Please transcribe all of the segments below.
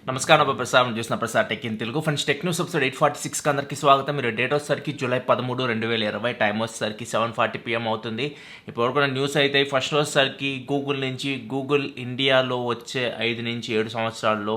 నమస్కారం ప్రసాద్ చూసిన Prasad tech in Telugu friends tech news episode 846కి అందరికీ స్వాగతం. మీరు డేట్ వచ్చేసరికి జూలై 13, 2020, టైం వచ్చేసరికి 7:40 PM అవుతుంది. ఇప్పుడు కూడా న్యూస్ అయితే ఫస్ట్ వచ్చేసరికి గూగుల్ ఇండియాలో వచ్చే 5 నుంచి 7 సంవత్సరాల్లో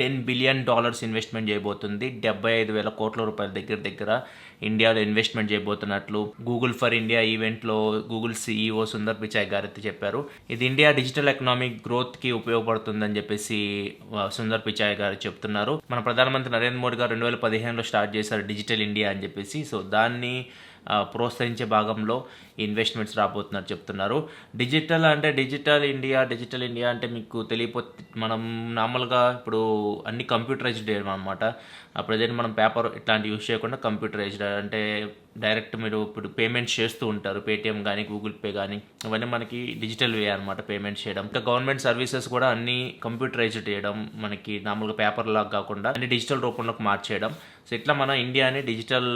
$10 బిలియన్ ఇన్వెస్ట్మెంట్ చేయబోతుంది. 75,000 కోట్ల రూపాయల దగ్గర ఇండియాలో ఇన్వెస్ట్మెంట్ చేయబోతున్నట్లు గూగుల్ ఫర్ ఇండియా ఈవెంట్లో గూగుల్ CEO సుందర్ పిచాయ్ గారు అయితే చెప్పారు. ఇది ఇండియా డిజిటల్ ఎకనామిక్ గ్రోత్కి ఉపయోగపడుతుందని చెప్పేసి సుందర్ పిచాయ్ గారు చెప్తున్నారు. మన ప్రధానమంత్రి నరేంద్ర మోడీ గారు 2015లో స్టార్ట్ చేశారు డిజిటల్ ఇండియా అని చెప్పేసి. సో దాన్ని ప్రోత్సహించే భాగంలో ఇన్వెస్ట్మెంట్స్ రాబోతున్నారు చెప్తున్నారు. డిజిటల్ ఇండియా అంటే మీకు తెలియపోతే మనం నార్మల్గా ఇప్పుడు అన్ని కంప్యూటరైజ్డ్ అనమాట. ప్రజెంట్ మనం పేపర్ ఇట్లాంటి యూజ్ చేయకుండా కంప్యూటరైజ్డ్ అంటే డైరెక్ట్ మీరు ఇప్పుడు పేమెంట్స్ చేస్తూ ఉంటారు. పేటిఎం కానీ గూగుల్ పే కానీ ఇవన్నీ మనకి డిజిటల్ వే అనమాట పేమెంట్స్ చేయడం. ఇంకా గవర్నమెంట్ సర్వీసెస్ కూడా అన్ని కంప్యూటరైజ్డ్ చేయడం, మనకి నార్మల్గా పేపర్ లాగా కాకుండా అన్ని డిజిటల్ రూపంలోకి మార్చేయడం. సో ఇట్లా మన ఇండియాని డిజిటల్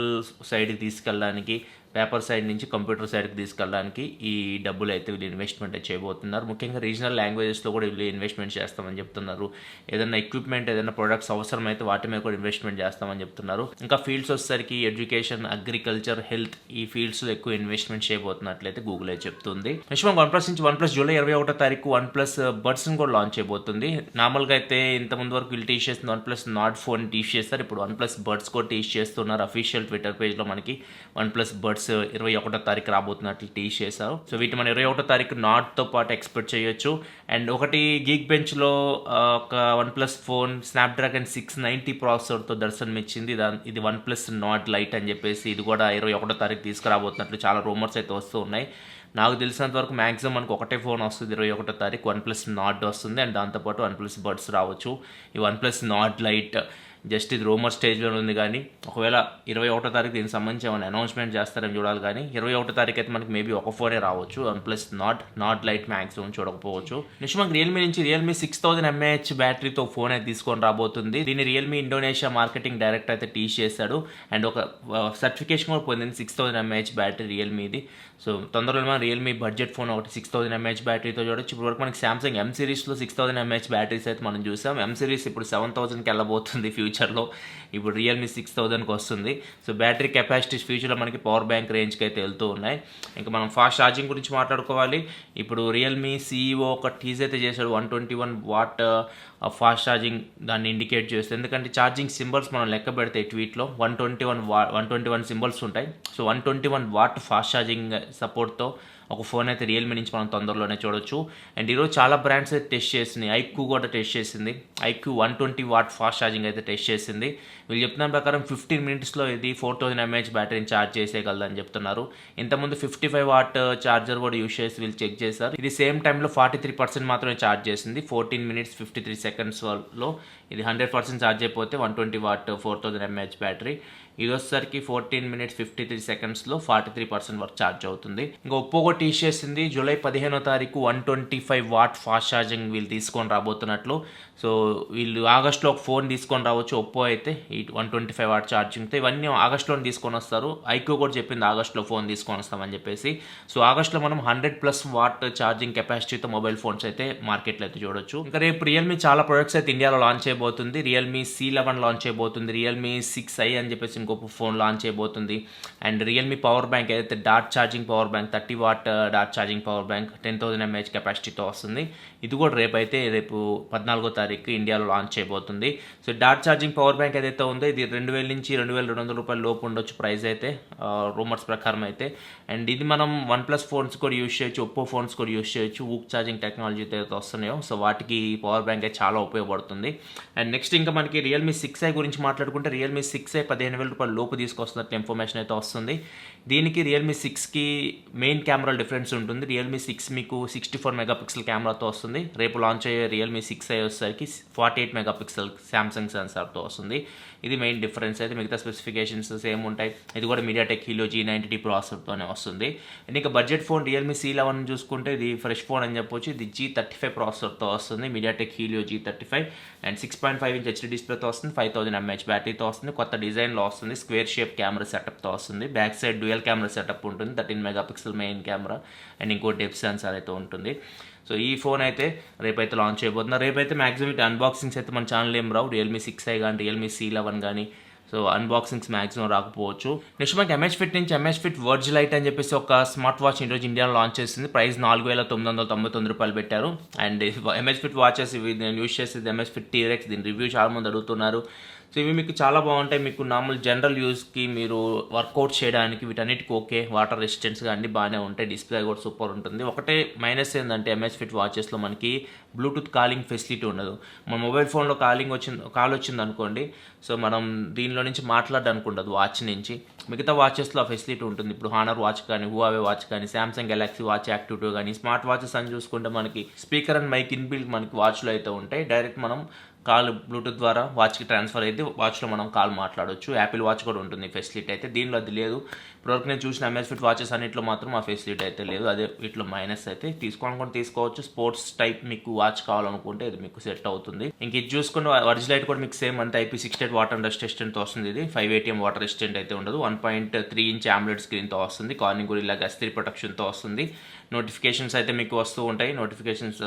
సైడ్కి తీసుకెళ్ళడానికి, పేపర్ సైడ్ నుంచి కంప్యూటర్ సైడ్కి తీసుకెళ్ళడానికి ఈ డబ్బులు అయితే వీళ్ళు ఇన్వెస్ట్మెంట్ చేయబోతున్నారు. ముఖ్యంగా రీజనల్ లాంగ్వేజెస్లో కూడా వీళ్ళు ఇన్వెస్ట్మెంట్ చేస్తామని చెప్తున్నారు. ఏదైనా ఎక్విప్మెంట్, ఏదైనా ప్రొడక్ట్స్ అవసరమైతే వాటి మీద కూడా ఇన్వెస్ట్మెంట్ చేస్తామని చెప్తున్నారు. ఇంకా ఫీల్డ్స్ వచ్చేసరికి ఎడ్యుకేషన్, అగ్రికల్చర్, హెల్త్, ఈ ఫీల్డ్స్లో ఎక్కువ ఇన్వెస్ట్మెంట్ చేయబోతున్నట్లయితే గూగుల్ అయితే చెప్తుంది. నెక్స్ట్ మనం OnePlus నుంచి OnePlus జూలై 21వ తారీఖు OnePlus బడ్స్ని కూడా లాంచ్ చేయబోతుంది. నార్మల్గా అయితే ఇంతకుముందు వరకు వీళ్ళు టీచ్ చేస్తుంది OnePlus నాట్ ఫోన్ టీచ్ చేస్తారు. ఇప్పుడు OnePlus బడ్స్ కూడా టీచ్ చేస్తున్నారు. అఫీషియల్ ట్విట్టర్ పేజ్లో మనకి OnePlus బడ్స్ 21వ తారీఖు రాబోతున్నట్లు టీచ్ చేశారు. సో వీటి మనం 21వ తారీఖు నాట్తో పాటు ఎక్స్పెక్ట్ చేయొచ్చు. అండ్ ఒకటి గీక్ బెంచ్లో ఒక OnePlus ఫోన్ స్నాప్డ్రాగన్ 690 ప్రాసెసర్తో దర్శనమిచ్చింది. ఇది OnePlus నాట్ లైట్ అని చెప్పేసి ఇది కూడా 21వ తారీఖు తీసుకురాబోతున్నట్లు చాలా రూమర్స్ అయితే వస్తూ ఉన్నాయి. నాకు తెలిసినంత వరకు మ్యాక్సిమం మనకు ఒకటే ఫోన్ వస్తుంది 21వ తారీఖు. OnePlus నాట్ వస్తుంది అండ్ దాంతోపాటు OnePlus బడ్స్ రావచ్చు. ఈ OnePlus నాట్ లైట్ జస్ట్ ఇది రూమర్ స్టేజ్లో ఉంది, కానీ ఒకవేళ 21వ తారీఖు దీనికి సంబంధించి ఏమైనా అనౌన్స్మెంట్ చేస్తారని చూడాలి. కానీ 21వ తారీఖు అయితే మనకి మేబీ ఒక ఫోనే రావచ్చు. OnePlus నాట్ లైట్ మ్యాక్సిమం చూడకపోవచ్చు. నెక్స్ట్ మనకి రియల్మీ నుంచి రియల్మీ 6000 mAh బ్యాటరీతో ఫోన్ అయితే తీసుకొని రాబోతుంది. దీన్ని రియల్మీ ఇండోనేషియా మార్కెటింగ్ డైరెక్టర్ అయితే టీచ్ చేశాడు అండ్ ఒక సర్టిఫికేషన్ కూడా పొందింది 6000 mAh బ్యాటరీ రియల్మీది. సో తొందరలో మనం రియల్మీ బడ్జెట్ ఫోన్ ఒకటి 6000 mAh బ్యాటరీతో చూడొచ్చు. ఇప్పుడు వరకు మనకి సామ్సంగ్ M సిరీస్లో 6000 mAh బ్యాటరీస్ అయితే మనం చూసాం. M సిరీస్ ఇప్పుడు 7000కి వెళ్ళబోతుంది ఫ్యూచర్లో. ఇప్పుడు రియల్మీ 6000కి వస్తుంది. సో బ్యాటరీ కెపాసిటీస్ ఫ్యూచర్లో మనకి పవర్ బ్యాంక్ రేంజ్కి అయితే వెళ్తూ ఉన్నాయి. ఇంకా మనం ఫాస్ట్ ఛార్జింగ్ గురించి మాట్లాడుకోవాలి. ఇప్పుడు రియల్మీ CEO ఒక టీజ్ అయితే చేశాడు 121 వాట్ ఫాస్ట్ ఛార్జింగ్ దాన్ని ఇండికేట్ చేస్తుంది. ఎందుకంటే ఛార్జింగ్ సింబల్స్ మనం లెక్క పెడితే ట్వీట్లో 121 సింబల్స్ ఉంటాయి. సో 121 వాట్ ఫాస్ట్ ఛార్జింగ్ సపోర్ట్తో ఒక ఫోన్ అయితే రియల్మీ నుంచి మనం తొందరలోనే చూడొచ్చు. అండ్ ఈరోజు చాలా బ్రాండ్స్ అయితే టెస్ట్ చేసినాయి. ఐక్యూ కూడా టెస్ట్ చేసింది. ఐక్యూ 120 వాట్ ఫాస్ట్ ఛార్జింగ్ అయితే టెస్ట్ చేసింది. వీళ్ళు చెప్తున్న ప్రకారం 15 మినిట్స్లో ఇది 4000 mAh బ్యాటరీని ఛార్జ్ చేసేయగలదని చెప్తున్నారు. ఇంతకుముందు 55 వాట్ ఛార్జర్ కూడా యూజ్ చేసి వీళ్ళు చెక్ చేశారు. ఇది సేమ్ టైంలో 43% మాత్రమే ఛార్జ్ చేసింది. 14 minutes 53 secondsలో ఇది 100% ఛార్జ్ అయిపోతే 120 వాట్ 4000 mAh బ్యాటరీ. ఇది వచ్చేసరికి 14 minutes 53 secondsలో 43% వరకు ఛార్జ్ అవుతుంది. ఇంకా ఒప్పో కూడా టీచ్ చేసింది జూలై 15వ తారీఖు 125 వాట్ ఫాస్ట్ ఛార్జింగ్ వీళ్ళు తీసుకొని రాబోతున్నట్లు. సో వీళ్ళు ఆగస్టులో ఒక ఫోన్ తీసుకొని రావచ్చు. ఒప్పో అయితే ఈ 125 వాట్ ఛార్జింగ్తో ఇవన్నీ ఆగస్టులో తీసుకొని వస్తారు. ఐక్యూ కూడా చెప్పింది ఆగస్టులో ఫోన్ తీసుకొని వస్తామని చెప్పేసి. సో ఆగస్టులో మనం 100+ వాట్ ఛార్జింగ్ కెపాసిటీతో మొబైల్ ఫోన్స్ అయితే మార్కెట్లో అయితే చూడొచ్చు. ఇంకా రేపు రియల్మీ చాలా ప్రొడక్ట్స్ అయితే ఇండియాలో లాంచ్ చేయబోతుంది. రియల్మీ C11 లాంచ్ చేయబోతుంది. రియల్మీ 6i అని చెప్పేసి ఇంకొక ఫోన్ లాంచ్ చేయబోతుంది. అండ్ రియల్మీ పవర్ బ్యాంక్ ఏదైతే dot charging power bank 30 what dot charging power bank 10,000 mAh కెపాసిటీతో వస్తుంది. ఇది కూడా రేపు 14వ తారీఖు ఇండియాలో లాంచ్ చేయబోతుంది. So dot charging power bank ఏదైతే ఉందో ఇది 2000 నుంచి 2200 రూపాయల లోపు ఉండొచ్చు ప్రైస్ అయితే రూమర్స్ ప్రకారం అయితే. అండ్ ఇది మనం OnePlus ఫోన్స్ కూడా యూజ్ చేయొచ్చు, ఒప్పో ఫోన్స్ కూడా యూజ్ చేయొచ్చు. ఊక్ ఛార్జింగ్ టెక్నాలజీతో అయితే వస్తున్నాయో సో వాటికి పవర్ బ్యాంక్ అయితే చాలా ఉపయోగపడుతుంది. అండ్ నెక్స్ట్ ఇంకా మనకి రియల్మీ 6i గురించి మాట్లాడుకుంటే రియల్మీ 6i 15,000 రూపాయల లోపు తీసుకొస్తున్నట్టు ఇన్ఫర్మేషన్ అయితే వస్తుంది. దీనికి రియల్మీ 6కి మెయిన్ కెమెరా డిఫరెన్స్ ఉంటుంది. రియల్మీ 6 మీకు 64 మెగాపిక్సెల్ కెమెరాతో వస్తుంది. రేపు లాంచ్ అయ్యే రియల్మీ 6i వచ్చేసరికి 48 మెగాపిక్సెల్ శాంసంగ్ సెన్సార్తో వస్తుంది. ఇది మెయిన్ డిఫరెన్స్ అయితే. మిగతా స్పెసిఫికేషన్స్ సేమ్ ఉంటాయి. ఇది కూడా MediaTek Helio G90 ప్రాసెసర్తోనే వస్తుంది. అండ్ ఇంకా బడ్జెట్ ఫోన్ రియల్మీ C11 చూసుకుంటే ఇది ఫ్రెష్ ఫోన్ అని చెప్పొచ్చు. ఇది G35 ప్రాసెసర్తో వస్తుంది. MediaTek Helio G35 and 6.5 inch HD డిస్ప్లేతో వస్తుంది. 5000 mAh బ్యాటరీతో వస్తుంది. కొత్త డిజైన్లో వస్తుంది. స్క్వేర్ షేప్ కెమెరా సెటప్తో వస్తుంది. Back side dual camera setup ఉంటుంది. 13 మెగాపిక్సెల్ మెయిన్ కెమెరా అండ్ ఇంకో డెప్త్ సెన్సార్ అయితే ఉంటుంది. సో ఈ ఫోన్ అయితే రేపైతే లాంచ్ చేయబోతున్నారు. రేపైతే మ్యాక్సిమం ఇటు అన్బాక్సింగ్స్ అయితే మన ఛానల్ ఏం రావు. రియల్మీ 6i కానీ రియల్మీ C11 కానీ సో అన్బాక్సింగ్స్ మ్యాక్సిమం రాకపోవచ్చు. నెక్స్ట్ మనకి ఎంహెచ్ ఫిట్ నుంచి ఎంహెచ్ ఫిట్ వర్జ్ లైట్ అని చెప్పేసి ఒక స్మార్ట్ వాచ్ ఈరోజు ఇండియాలో లాంచ్ చేసింది. ప్రైస్ $4,999 పెట్టారు. అండ్ ఎంహెచ్ ఫిట్ వాచెస్ ఇవి నేను యూస్ చేసేది ఎంహెచ్ ఫిట్ T-Rex. దీని రివ్యూ చాలా మంది అడుగుతున్నారు. సో ఇవి మీకు చాలా బాగుంటాయి. మీకు నార్మల్ జనరల్ యూస్కి మీరు వర్కౌట్ చేయడానికి వీటన్నిటికి ఓకే. వాటర్ రెసిస్టెన్స్గా అన్నీ బాగానే ఉంటాయి. డిస్ప్లే కూడా సూపర్ ఉంటుంది. ఒకటే మైనస్ ఏంటంటే ఎంహెచ్ ఫిట్ వాచెస్లో మనకి బ్లూటూత్ కాలింగ్ ఫెసిలిటీ ఉండదు. మన మొబైల్ ఫోన్లో కాల్ వచ్చింది అనుకోండి, సో మనం దీనిలో నుంచి మాట్లాడడానికి ఉండదు వాచ్ నుంచి. మిగతా వాచెస్లో ఆ ఫెసిలిటీ ఉంటుంది. ఇప్పుడు హానర్ వాచ్ కానీ, హువావే వాచ్ కానీ, సామ్సంగ్ గెలాక్సీ వాచ్ యాక్టివ్ 2 కానీ, స్మార్ట్ వాచెస్ అని చూసుకుంటే మనకి స్పీకర్ అండ్ మైక్ ఇన్బిల్ట్ మనకి వాచ్లో అయితే ఉంటాయి. డైరెక్ట్ మనం కాల్ బ్లూటూత్ ద్వారా వాచ్కి ట్రాన్స్ఫర్ అయితే వాచ్లో మనం కాల్ మాట్లాడవచ్చు. యాపిల్ వాచ్ కూడా ఉంటుంది ఫెసిలిటీ అయితే. దీనిలో అది లేదు. ఇప్పటివరకు నేను చూసిన ఎంహెచ్ ఫిట్ వాచెస్ అన్నింటిలో మాత్రం ఆ ఫెసిలిటీ అయితే లేదు. అదే వీటిలో మైనస్ అయితే. తీసుకోవాలనుకుంటే తీసుకోవచ్చు. స్పోర్ట్స్ టైప్ మీకు వాచ్ కావాలనుకుంటే ఇది మీకు సెట్ అవుతుంది. ఇంక ఇది చూసుకుని వర్జ్ లైట్ కూడా మీకు సేమ్ అంతే IP68 వాటర్ అండ్ డస్ట్ రెసిస్టెంట్తో వస్తుంది. ఇది 5 ATM వాటర్ రెసిస్టెంట్ అయితే ఉండదు. 1.3 ఇంచ్ AMOLED స్క్రీన్తో వస్తుంది. కార్నింగ్ గొరిల్లా గ్లాస్ 3 ప్రొటెక్షన్తో వస్తుంది. నోటిఫికేషన్స్ అయితే మీకు వస్తూ ఉంటాయి. నోటిఫికేషన్స్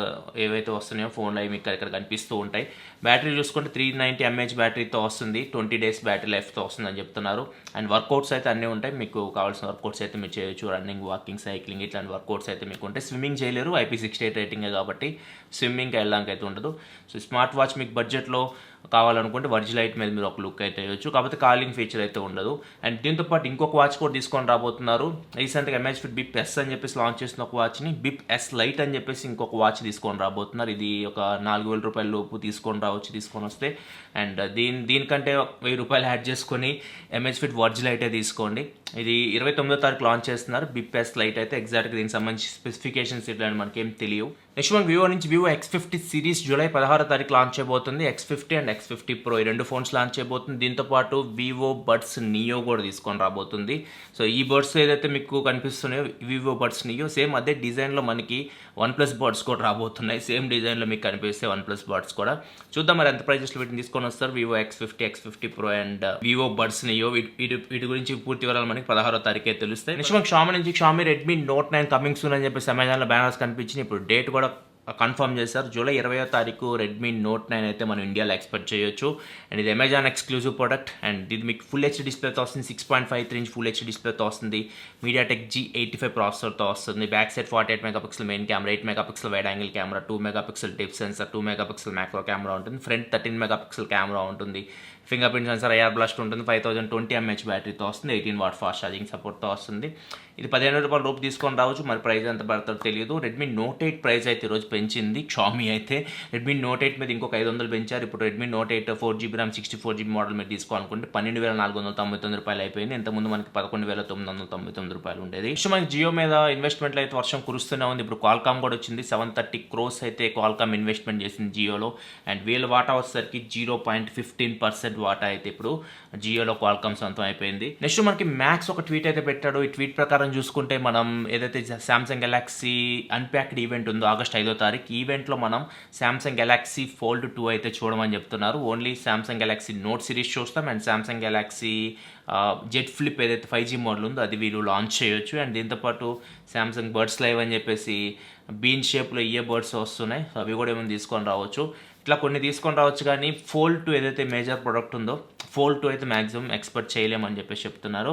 ఏవైతే వస్తున్నాయో ఫోన్లో అవి మీకు ఇక్కడ కనిపిస్తూ ఉంటాయి. బ్యాటరీ చూసుకుంటే 390 mAh బ్యాటరీతో వస్తుంది. 20 days బ్యాటరీ లైఫ్తో వస్తుందని చెప్తున్నారు. అండ్ వర్కౌట్స్ అయితే అన్నీ ఉంటాయి. మీకు కావాల్సిన వర్కౌట్స్ అయితే మీరు చేయొచ్చు. రన్నింగ్, వాకింగ్, సైక్లింగ్ ఇట్లాంటి వర్కౌట్స్ అయితే మీకు ఉంటాయి. స్విమ్మింగ్ చేయలేరు. IP68 రేటింగే కాబట్టి స్విమ్మింగ్కి వెళ్ళడానికి అయితే ఉండదు. సో స్మార్ట్ వాచ్ మీకు బడ్జెట్లో కావాలనుకుంటే వర్జ్ లైట్ మీద మీరు ఒక లుక్ అయితే వేయచ్చు. కాకపోతే కాలింగ్ ఫీచర్ అయితే ఉండదు. అండ్ దీంతో పాటు ఇంకొక వాచ్ కూడా తీసుకొని రాబోతున్నారు. రీసెంట్గా ఎంహెచ్ ఫిట్ బిప్ S అని చెప్పేసి లాంచ్ చేసిన ఒక వాచ్ని బిప్ S లైట్ అని చెప్పేసి ఇంకొక వాచ్ తీసుకొని రాబోతున్నారు. ఇది ఒక $4,000 లోపు తీసుకొని వస్తే అండ్ దీనికంటే $1,000 యాడ్ చేసుకొని ఎంహెచ్ ఫిట్ వర్జ్ లైటే తీసుకోండి. ఇది 29వ తారీఖు లాంచ్ చేస్తున్నారు. బిప్ S లైట్ అయితే ఎగ్జాక్ట్గా దీనికి సంబంధించి స్పెసిఫికేషన్స్ ఇట్లాంటి మనకేం తెలియవు. నెక్స్ట్ మనకి వివో నుంచి వివో X50 సిరీస్ జూలై 16వ తారీఖు లాంచ్ చేయబోతుంది. X50 అండ్ X50 Pro ఈ 2 ఫోన్స్ లాంచ్ చేయబోతుంది. దీంతోపాటు వివో బడ్స్ నియో కూడా తీసుకొని రాబోతుంది. సో ఈ బడ్స్ ఏదైతే మీకు కనిపిస్తున్నాయో వివో బడ్స్ నియో సేమ్ అదే డిజైన్లో మనకి OnePlus బడ్స్ కూడా రాబోతున్నాయి. సేమ్ డిజైన్లో మీకు కనిపిస్తే OnePlus బడ్స్ కూడా. చూద్దాం మరి ఎంత ప్రైజెస్లో వీటిని తీసుకొని వస్తారు. Vivo X50 Pro and Vivo buds neo వీటి గురించి పూర్తి వివరాలు మనకి 16వ తారీఖే తెలుస్తాయి. నెక్స్ట్ మనకి షామీ నుంచి Xiaomi Redmi Note 9 coming soon అని చెప్పేసి అమెజాన్లో బ్యానర్స్ కనిపించింది. ఇప్పుడు డేట్ కూడా కన్ఫర్మ్ చేశారు. జూలై 20వ తారీఖు రెడ్మీ నోట్ 9 అయితే మనం ఇండియాలో ఎక్స్పెక్ట్ చేయొచ్చు. అండ్ ఇది అమెజాన్ ఎక్స్క్లూజివ్ ప్రోడక్ట్. అండ్ ఇది మీకు ఫుల్ హెచ్డీ డిస్ప్లేతో వస్తుంది. 6.53 ఇంచ్ ఫుల్ హెచ్డీ డిస్ప్లేతో వస్తుంది. మీడియాటెక్ G85 ప్రాసెసర్తో వస్తుంది. Back side 48 megapixel main camera, 8 megapixel wide angle camera, 2 megapixel depth sensor, 2 megapixel macro camera ఉంటుంది. ఫ్రంట్ 13 మెగాపిక్సెల్ కెమెరా ఉంటుంది. Finger print sensor, IR blast ఉంటుంది. 5020 mAh బ్యాటరీతో వస్తుంది. 18 watt fast charging సపోర్ట్తో వస్తుంది. ఇది $15,000 రూపు తీసుకొని రావచ్చు. మరి ప్రైస్ ఎంత పడుతుందో తెలియదు. రెడ్మీ నోట్ 8 ప్రైస్ అయితే ఈరోజు పెంచింది షామీ అయితే. రెడ్మీ నోట్ 8 మీద ఇంకొక $500 పెంచారు. ఇప్పుడు Redmi note 8 4GB RAM 64GB model మీరు తీసుకోవాలనుకుంటే $12,499 అయిపోయింది. ఇంతకుముందు మనకి $11,999 ఉండేది. సో మనకి జియో మీద ఇన్వెస్ట్మెంట్లో అయితే వర్షం కురుస్తూనే ఉంది. ఇప్పుడు క్వాల్కామ్ కూడా వచ్చింది. 730 crores అయితే క్వాల్కామ్ ఇన్వెస్ట్మెంట్ చేసింది జియోలో. అండ్ వీళ్ళ వాటా వచ్చేసరికి 0.15% వాటా అయితే ఇప్పుడు జియోలో క్వాల్కామ్ సొంతం అయిపోయింది. నెక్స్ట్ మనకి మ్యాక్స్ ఒక ట్వీట్ అయితే పెట్టాడు. ఈ ట్వీట్ ప్రకారం చూసుకుంటే మనం ఏదైతే సామ్సంగ్ గెలాక్సీ అన్ప్యాక్డ్ ఈవెంట్ ఉందో ఆగస్ట్ 5వ తారీఖు ఈవెంట్లో మనం సామ్సంగ్ గెలాక్సీ ఫోల్డ్ 2 అయితే చూడమని చెప్తున్నారు. Only Samsung Galaxy Note series చూస్తాం. And Samsung Galaxy Z flip ఏదైతే 5G మోడల్ ఉందో అది వీళ్ళు లాంచ్ చేయొచ్చు. అండ్ దీంతోపాటు సామ్సంగ్ బర్డ్స్ లైవ్ అని చెప్పేసి బీన్ షేప్లో ఇయర్ బర్డ్స్ వస్తున్నాయి. సో అవి కూడా ఏమైనా తీసుకొని రావచ్చు. ఇట్లా కొన్ని తీసుకొని రావచ్చు. కానీ ఫోల్డ్ 2 ఏదైతే మేజర్ ప్రోడక్ట్ ఉందో ఫోల్డ్ 2 అయితే మ్యాక్సిమం ఎక్స్పెక్ట్ చేయలేమని చెప్పేసి చెప్తున్నారు.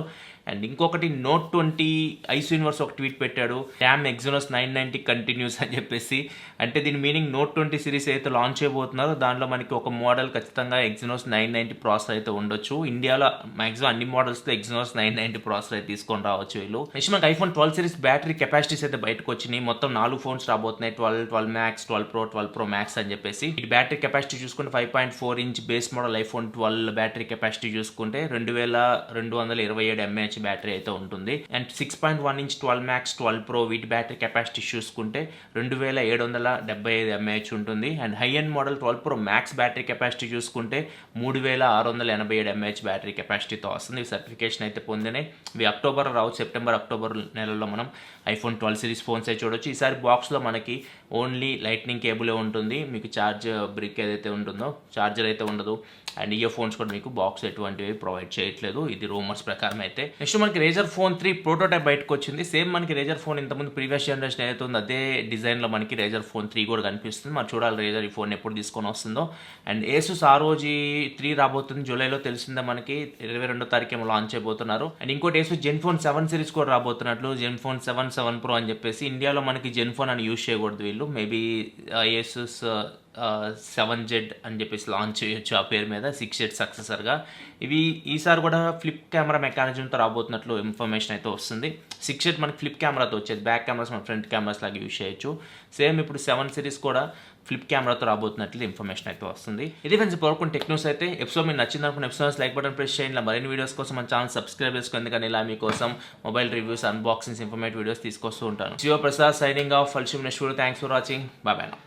అండ్ ఇంకొకటి నోట్ 20 ఐస్ యూనివర్స్ ఒక ట్వీట్ పెట్టాడు. ర్యామ్ ఎగ్జోనస్ 990 కంటిన్యూస్ అని చెప్పేసి. అంటే దీని మీనింగ్ నోట్ 20 సిరీస్ అయితే లాంచ్ చేయబోతున్నారో దాంట్లో మనకి ఒక మోడల్ ఖచ్చితంగా ఎగ్జోనస్ 990 ప్రాసెసర్ అయితే ఉండొచ్చు. ఇండియాలో మ్యాక్సిమం అన్ని మోడల్స్తో ఎగ్జోనస్ 990 ప్రాసెసర్ అయితే తీసుకొని రావచ్చు వీళ్ళు. నెక్స్ట్ మనకి iPhone 12 సిరీస్ బ్యాటరీ కెపాసిటీస్ అయితే బయటకు వచ్చినాయి. మొత్తం 4 ఫోన్స్ రాబోతున్నాయి. 12 Max, 12 Pro, 12 Pro Max అని చెప్పేసి. ఈ బ్యాటరీ కెపాసిటీ చూసుకుంటే 5.4 inch base model iPhone 12 battery capacity చూసుకుంటే 2227 mAh బ్యాటరీ అయితే ఉంటుంది. అండ్ 6.1 ఇంచ్ 12 Max, 12 Pro వీటి బ్యాటరీ కెపాసిటీ చూసుకుంటే 2775 mAh ఉంటుంది. And high end model 12 Pro Max battery capacity చూసుకుంటే 3687 mAh బ్యాటరీ కెపాసిటీతో వస్తుంది. ఈ సర్టిఫికేషన్ అయితే పొందినాయి. ఇవి అక్టోబర్ రావచ్చు. అక్టోబర్ నెలలో మనం iPhone 12 సిరీస్ ఫోన్స్ అయితే చూడొచ్చు. ఈసారి బాక్స్లో మనకి ఓన్లీ లైట్నింగ్ కేబులే ఉంటుంది. మీకు ఛార్జ్ బ్రిక్ ఏదైతే ఉంటుందో ఛార్జర్ అయితే ఉండదు. అండ్ ఇయర్ ఫోన్స్ కూడా మీకు బాక్స్ ఎటువంటివి ప్రొవైడ్ చేయట్లేదు. ఇది రూమర్స్ ప్రకారం అయితే. నెక్స్ట్ మనకి రేజర్ ఫోన్ 3 ప్రోటోటైప్ బయటకు వచ్చింది. సేమ్ మనకి రేజర్ ఫోన్ ఇంతకుముందు ప్రీవియస్ జనరేషన్ ఏదైతే ఉందో అదే డిజైన్లో మనకి రేజర్ ఫోన్ 3 కూడా కనిపిస్తుంది. మరి చూడాలి రేజర్ ఈ ఫోన్ ఎప్పుడు తీసుకొని వస్తుందో. అండ్ ఏసుస్ ROG 3 రాబోతుంది జూలైలో, తెలిసిందే మనకి 22వ తారీఖు ఏమో లాంచ్ అయిపోతున్నారు. అండ్ ఇంకోటి ఏసుస్ జెన్ఫోన్ 7 సిరీస్ కూడా రాబోతున్నట్లు, జెన్ఫోన్ 7 Pro అని చెప్పేసి. ఇండియాలో మనకి జెన్ఫోన్ అని యూజ్ చేయకూడదు వీళ్ళు, మేబీ ఏసుస్ 7Z అని చెప్పేసి లాంచ్ చేయొచ్చు ఆ పేరు మీద, 6Z సక్సెసర్గా. ఇవి ఈసారి కూడా ఫ్లిప్ కెమెరా మెకానిజంతో రాబోతున్నట్లు ఇన్ఫర్మేషన్ అయితే వస్తుంది. 6Z మనకి ఫ్లిప్ కెమెరాతో వచ్చేది, బ్యాక్ కెమెరాస్ మన ఫ్రంట్ కెమెరాస్ లాగా యూజ్ చేయొచ్చు. సేమ్ ఇప్పుడు 7 సిరీస్ కూడా ఫ్లిప్ కెమెరాతో రాబోతున్నట్లు ఇన్ఫర్మేషన్ అయితే వస్తుంది. ఇది ఫ్రెండ్స్ ఇప్పుడు టెక్ న్యూస్ అయితే. ఎపిసోడ్ మీకు నచ్చింది అనుకున్న ఎపిసోడ్స్ లైక్ బటన్ ప్రెస్ చేయండి. మరిన్ని వీడియోస్ కోసం మన ఛానల్ సబ్స్క్రైబ్ చేసుకోండి, ఎందుకంటే ఇలా మీకోసం mobile reviews, unboxings, informative videos తీసుకొస్తూ ఉంటాను. Shiva Prasad signing off. ఫల్షిమ్ next video. Thanks for watching. Bye bye.